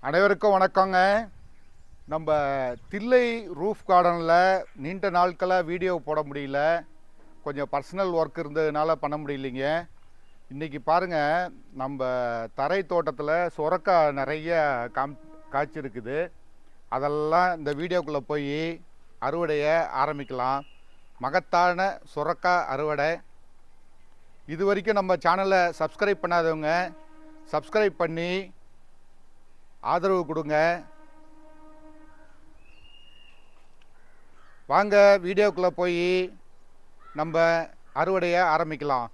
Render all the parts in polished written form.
அனைவருக்கும் வணக்கங்க. நம்ம தில்லை ரூஃப் கார்டனில் நீண்ட நாட்களாக வீடியோ போட முடியல. கொஞ்சம் பர்சனல் ஒர்க் இருந்ததுனால பண்ண முடியலைங்க. இன்றைக்கி பாருங்கள், நம்ம தரை தோட்டத்தில் சுரக்காய் நிறைய காய்ச்சிருக்குது. அதெல்லாம் இந்த வீடியோக்குள்ளே போய் அறுவடையை ஆரம்பிக்கலாம். மகத்தான சுரக்காய் அறுவடை. இது வரைக்கும் நம்ம சேனலை சப்ஸ்கிரைப் பண்ணாதவங்க சப்ஸ்கிரைப் பண்ணி ஆதரவு கொடுங்க. வாங்க வீடியோக்குள்ளே போய் நம்ம அறுவடையை ஆரம்பிக்கலாம்.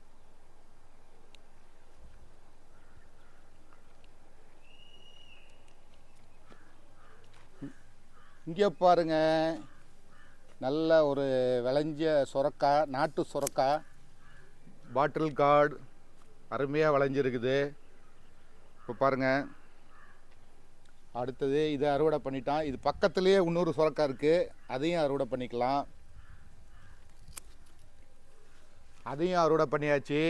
இங்கே பாருங்க, நல்ல ஒரு விளைஞ்ச சுரக்காய், நாட்டு சுரக்காய், பாட்டில் கார்டு அருமையாக விளைஞ்சிருக்குது. இப்போ பாருங்கள், அடுத்தது இதை அறுவடை பண்ணிட்டான். இது பக்கத்துலேயே இன்னொரு சுரக்காய் இருக்குது, அதையும் அறுவடை பண்ணிக்கலாம். அதையும் அறுவடை பண்ணியாச்சு.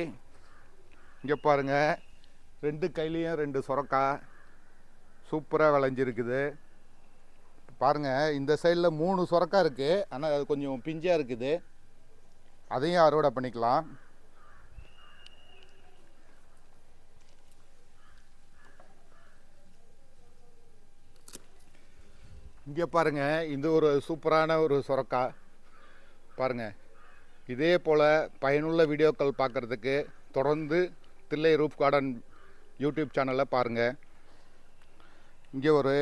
இங்கே பாருங்கள், ரெண்டு கையிலையும் ரெண்டு சுரக்காய் சூப்பராக விளைஞ்சிருக்குது. பாருங்கள், இந்த சைடில் 3 சுரக்காய் இருக்குது, ஆனால் அது கொஞ்சம் பிஞ்சாக இருக்குது. அதையும் அறுவடை பண்ணிக்கலாம். இங்கே பாருங்கள், இது ஒரு சூப்பரான ஒரு சுரக்காய். பாருங்கள், இதே போல் பயனுள்ள வீடியோக்கள் பார்க்குறதுக்கு தொடர்ந்து தில்லை ரூஃப் கார்டன் யூடியூப் சேனலை பாருங்கள். இங்கே ஒரு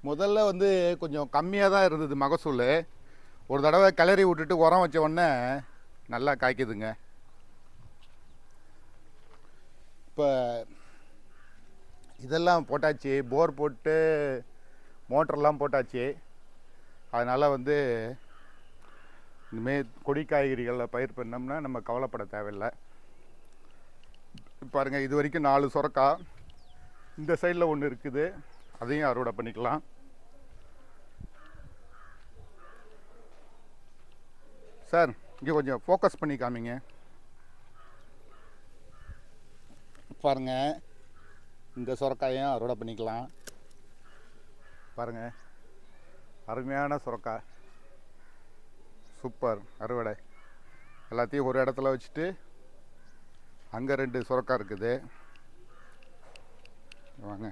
முதல்ல கொஞ்சம் கம்மியாக தான் இருந்தது மகசூல். ஒரு தடவை கிளறி விட்டுட்டு உரம் வச்ச உடனே நல்லா காய்க்குதுங்க. இப்போ இதெல்லாம் போட்டாச்சு, போர் போட்டு மோட்டர்லாம் போட்டாச்சு. அதனால் இனிமேல் கொடி காய்கறிகளில் பயிர் பண்ணோம்னா நம்ம கவலைப்பட தேவையில்லை. பாருங்கள், இது வரைக்கும் 4 சுரக்காய், இந்த சைடில் ஒன்று இருக்குது, அதையும் அறுவடை பண்ணிக்கலாம். சார், இங்கே கொஞ்சம் ஃபோக்கஸ் பண்ணி காமிங்க. பாருங்கள், இந்த சுரக்காயும் அறுவடை பண்ணிக்கலாம். பாருங்கள், அருமையான சுரக்காய், சூப்பர் அறுவடை. எல்லாத்தையும் ஒரு இடத்துல வச்சுட்டு அங்கே 2 சுரக்காய் இருக்குது. வாங்க,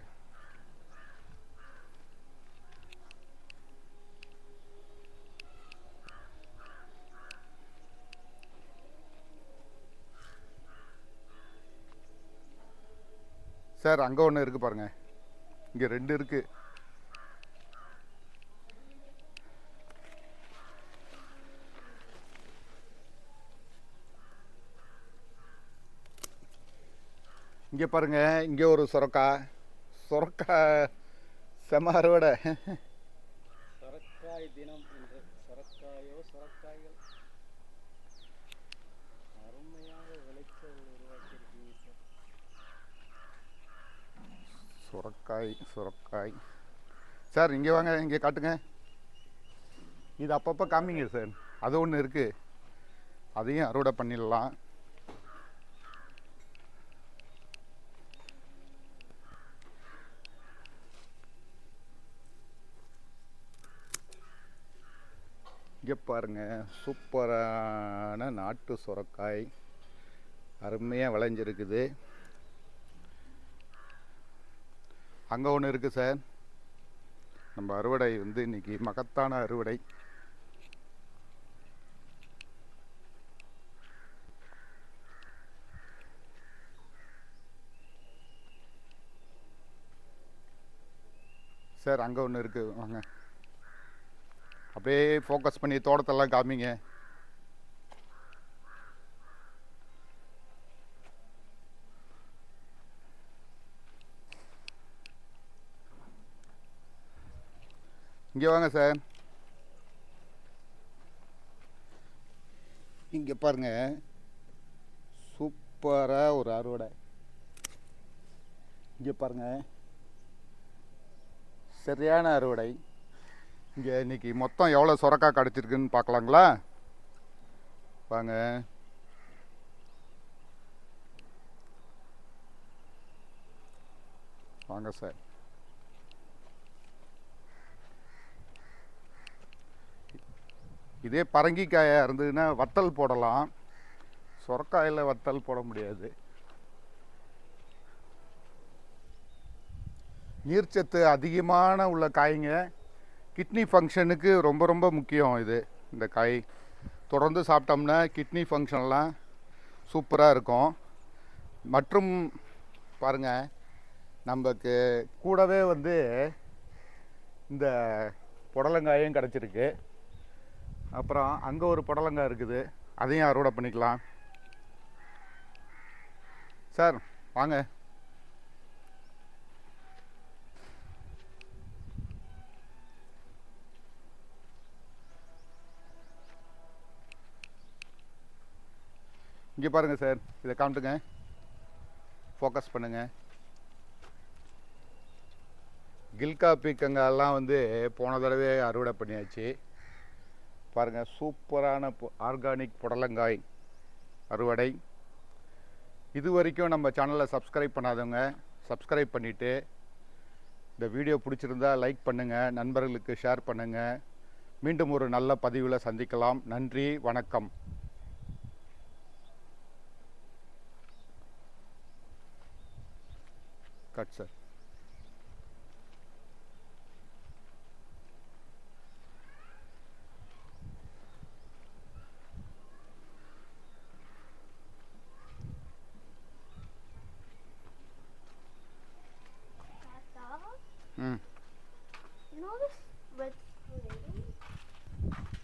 சார், அங்கே ஒன்று இருக்குது பாருங்கள், இங்கே 2 இருக்குது. இங்கே பாருங்கள், இங்கே ஒரு சுரக்காய் செம அறுவடை. சுரக்காய் தினம் என்று சுரக்காய்கள் அருமையாக விளைச்சல் உருவாக்கியிருக்கீங்க சார். சுரக்காய் சார், இங்கே வாங்க, இங்கே காட்டுங்க. இது அப்பப்போ காமிங்க சார். அது ஒன்று இருக்குது, அதையும் அறுவடை பண்ணிடலாம். இங்கே பாருங்கள், சூப்பரான நாட்டு சுரக்காய் அருமையாக விளைஞ்சிருக்குது. அங்கே ஒன்று இருக்குது சார். நம்ம அறுவடை இன்றைக்கி மகத்தான அறுவடை. சார், அங்கே ஒன்று இருக்குது, வாங்க. அப்படியே ஃபோக்கஸ் பண்ணி தோட்டத்தெல்லாம் காமிங்க. இங்கே வாங்க சார். இங்கே பாருங்க, சூப்பராக ஒரு அறுவடை. இங்கே பாருங்க, சரியான அறுவடை. இங்கே இன்றைக்கி மொத்தம் எவ்வளோ சுரக்காய் கிடச்சிருக்குன்னு பார்க்கலாங்களா? வாங்க. வாங்க சார். இதே பரங்கிக்காயாக இருந்ததுன்னா வத்தல் போடலாம். சொரக்காயில் வத்தல் போட முடியாது. நீர்ச்சத்து அதிகமான உள்ள காய்ங்க. கிட்னி ஃபங்க்ஷனுக்கு ரொம்ப ரொம்ப முக்கியம் இது. இந்த காய் தொடர்ந்து சாப்பிட்டோம்னா கிட்னி ஃபங்க்ஷன்லாம் சூப்பராக இருக்கும். மற்றும் பாருங்கள், நமக்கு கூடவே வந்து இந்த புடலங்காயும் கிடச்சிருக்கு. அப்புறம் அங்கே ஒரு புடலங்காய் இருக்குது, அதையும் அறுவடை பண்ணிக்கலாம். சார் வாங்க. இங்கே பாருங்கள் சார், இதை காமிட்டுங்க, ஃபோக்கஸ் பண்ணுங்கள். கில்கா பீக்கங்காயெல்லாம் வந்து போன தடவை அறுவடை பண்ணியாச்சு. பாருங்கள், சூப்பரான ஆர்கானிக் புடலங்காய் அறுவடை. இது வரைக்கும் நம்ம சேனலை சப்ஸ்கிரைப் பண்ணாதவங்க சப்ஸ்கிரைப் பண்ணிவிட்டு, இந்த வீடியோ பிடிச்சிருந்தா லைக் பண்ணுங்கள், நண்பர்களுக்கு ஷேர் பண்ணுங்கள். மீண்டும் ஒரு நல்ல பதிவில் சந்திக்கலாம். நன்றி, வணக்கம். Cut sir.